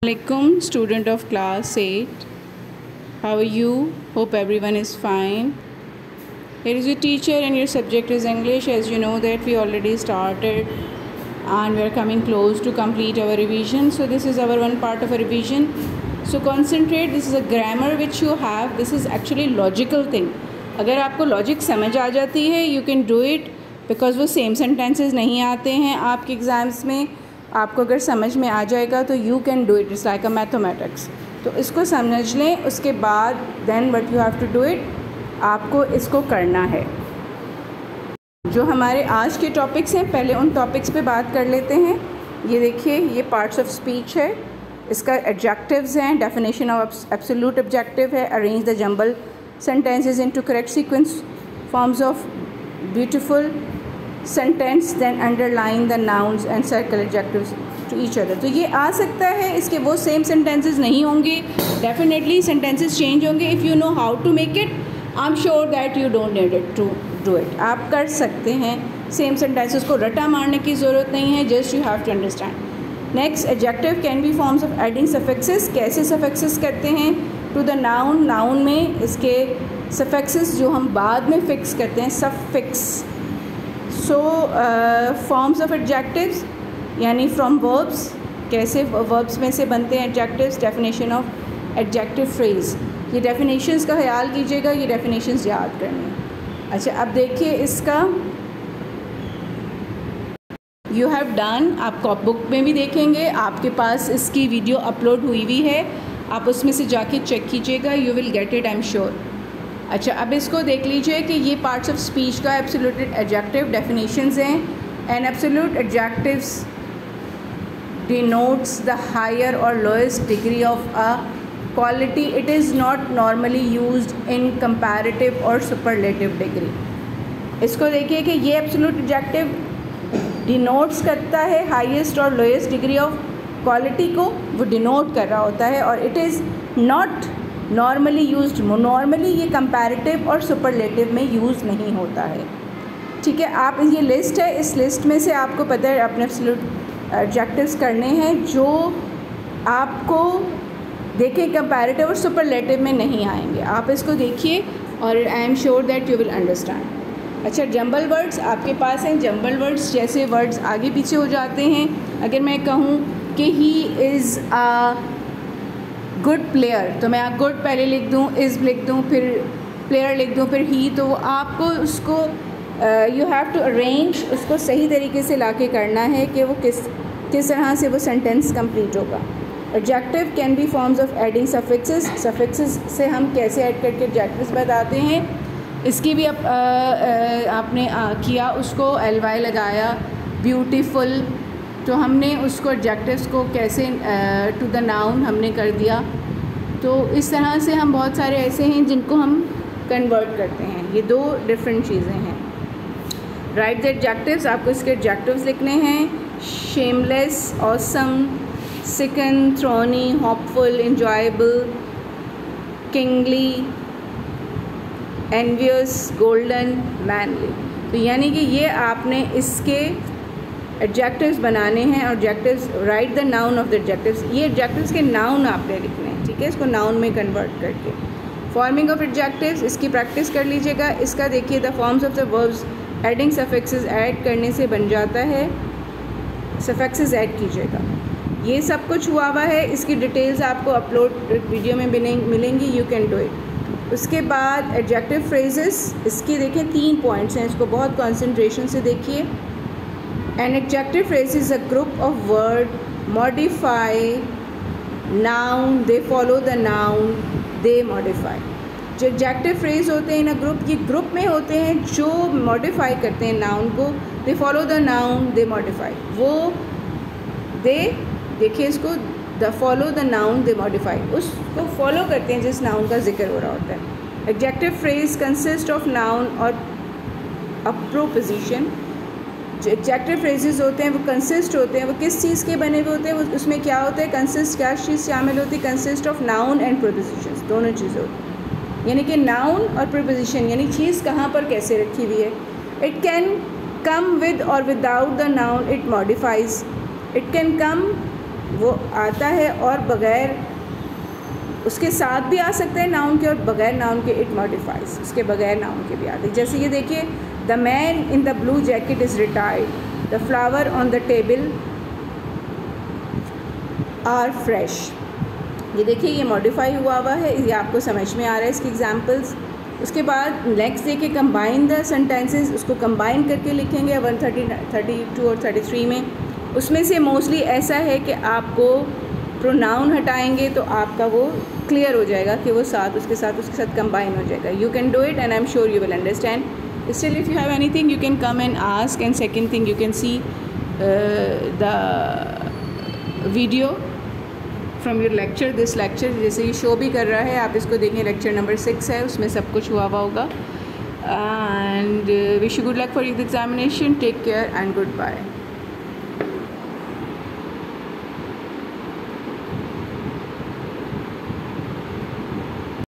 Assalamualaikum, student of class 8. How are you? Hope everyone is fine. Here is your teacher and your subject is English. As you know that we already started and we are coming close to complete our revision. So this is our one part of a revision. So concentrate. This is a grammar which you have. This is actually logical thing. अगर आपको logic समझ आ जाती है you can do it because वो same sentences नहीं आते हैं आपके एग्ज़ाम्स में. आपको अगर समझ में आ जाएगा तो you can do it. It's like a mathematics. तो इसको समझ लें. उसके बाद then what you have to do it, आपको इसको करना है. जो हमारे आज के टॉपिक्स हैं पहले उन टॉपिक्स पे बात कर लेते हैं. ये देखिए, ये पार्ट्स ऑफ स्पीच है. इसका एडजेक्टिव्स हैं. डेफिनेशन ऑफ एब्सोल्यूट ऑब्जेक्टिव है. Arrange the jumble sentences into correct sequence forms of beautiful sentence, then underline the nouns and circle adjectives to each other. तो ये आ सकता है. इसके वो सेम सेंटेंसेस नहीं होंगे. डेफिनेटली सेंटेंसेस चेंज होंगे. If you know how to make it, I am sure that you don't need it to do it. आप कर सकते हैं. सेम सेंटेंसेस को रटा मारने की ज़रूरत नहीं है. Just you have to understand. Next, adjective can be forms of adding suffixes. कैसे सफिक्सेस करते हैं टू द नाउन. नाउन में इसके सफिक्सेस जो हम बाद में फिक्स करते हैं, suffix. So forms of adjectives यानी फ्रॉम वर्ब्स. कैसे वर्ब्स में से बनते हैं adjectives. Definition of adjective phrase. ये डेफिनेशंस का ख्याल कीजिएगा. ये डेफिनेशंस याद करनी है. अच्छा, अब देखिए इसका यू हैव डन. आप कॉप बुक में भी देखेंगे. आपके पास इसकी वीडियो अपलोड हुई हुई है. आप उसमें से जाके चेक कीजिएगा. You will get it, I am sure. अच्छा, अब इसको देख लीजिए कि ये पार्ट्स ऑफ स्पीच का एब्सोल्यूट एडजेक्टिव डेफिनेशंस हैं. And absolute adjectives denotes the higher और lowest degree of a quality. It is not normally used in comparative और सुपरलेटिव डिग्री. इसको देखिए कि ये एब्सोल्यूट एडजेक्टिव डिनोट्स करता है हाईएस्ट और लोएस्ट डिग्री ऑफ क्वालिटी को. वो डिनोट कर रहा होता है. और it is not normally used. Normally ये कंपैरेटिव और सुपरलेटिव में यूज़ नहीं होता है. ठीक है, आप ये लिस्ट है. इस लिस्ट में से आपको पता है अपने एब्सोल्यूट एडजेक्टिव्स करने हैं जो आपको देखें कंपैरेटिव और सुपरलेटिव में नहीं आएंगे. आप इसको देखिए और आई am sure that you will understand. अच्छा, जंबल वर्ड्स आपके पास हैं. जंबल वर्ड्स जैसे वर्ड्स आगे पीछे हो जाते हैं. अगर मैं कहूँ कि he is a good player, तो मैं गुड पहले लिख दूँ, इज़ लिख दूँ, फिर प्लेयर लिख दूँ, फिर ही. तो आपको उसको यू हैव टू अरेंज, उसको सही तरीके से लाके करना है कि वो किस तरह से वो सेंटेंस कंप्लीट होगा. Adjective can be forms of adding suffixes. Suffixes से हम कैसे ऐड करके एडजेक्टिव्स बताते हैं. इसकी भी आपने किया, उसको ly लगाया. ब्यूटीफुल, तो हमने उसको एडजेक्टिव्स को कैसे टू द नाउन हमने कर दिया. तो इस तरह से हम बहुत सारे ऐसे हैं जिनको हम कन्वर्ट करते हैं. ये दो डिफरेंट चीज़ें हैं. Write the adjectives. आपको इसके एडजेक्टिव्स लिखने हैं. Shameless, awesome, sicken, thorny, hopeful, enjoyable, kingly, envious, golden, manly. तो यानी कि ये आपने इसके एडजेक्टिव्स बनाने हैं. Adjectives, write the noun of the adjectives. ये एडजेक्टिव्स के नाउन आपने लिखने हैं. ठीक है, इसको नाउन में कन्वर्ट करके. फॉर्मिंग ऑफ एडजेक्टिव्स, इसकी प्रैक्टिस कर लीजिएगा. इसका देखिए, the forms of the verbs adding suffixes. Add करने से बन जाता है. सफिक्सेस ऐड कीजिएगा. ये सब कुछ हुआ है. इसकी डिटेल्स आपको अपलोड वीडियो में मिलेंगी. You can do it. उसके बाद एडजेक्टिव फ्रेजेस. इसकी देखिए 3 पॉइंट्स हैं. इसको बहुत कॉन्सेंट्रेशन से देखिए. An adjective phrase is a group of word modify noun, they follow the noun, they modify. जो adjective phrase होते हैं इन अ ग्रुप, ये ग्रुप में होते हैं जो modify करते हैं नाउन को. they follow the noun, they modify. वो they, देखिए इसको, the follow the noun, they modify. उसको follow करते हैं जिस नाउन का जिक्र हो रहा होता है. adjective phrase consist of noun और a preposition. जो एडजेक्टिव फ्रेजेस होते हैं वो कंसिस्ट होते हैं. वो किस चीज़ के बने हुए होते हैं, उसमें क्या होता है, कंसिस्ट, क्या चीज़ शामिल होती है, consist of noun and prepositions. दोनों चीज़ें होती हैं. यानी कि नाउन और प्रीपोजिशन, यानी चीज़ कहाँ पर कैसे रखी हुई है. इट कैन कम विद और without the noun, it modifies. It can come वो आता है और बग़ैर उसके साथ भी आ सकते हैं नाउन के, और बग़ैर नाउन के इट मॉडिफाइज, उसके बग़ैर नाउन के भी आते हैं। जैसे ये देखिए, the man in the blue jacket is retired, the flower on the table are fresh. ये देखिए ये मॉडिफाई हुआ है, ये आपको समझ में आ रहा है इसके एग्जांपल्स। उसके बाद नेक्स्ट देखिए, कंबाइन द सेंटेंसेस, उसको कंबाइन करके लिखेंगे 132 और 33 में। उसमें से मोस्टली ऐसा है कि आपको प्रोनाउन हटाएंगे तो आपका वो क्लियर हो जाएगा कि वो उसके साथ कंबाइन हो जाएगा। You can do it and I am sure you will understand. Still if you have anything you can come and ask, and second thing you can see the video from your lecture. This lecture जैसे ये show भी कर रहा है, आप इसको देखें, lecture number 6 है, उसमें सब कुछ हुआ होगा। And wish you good luck for your examination. Take care and good bye.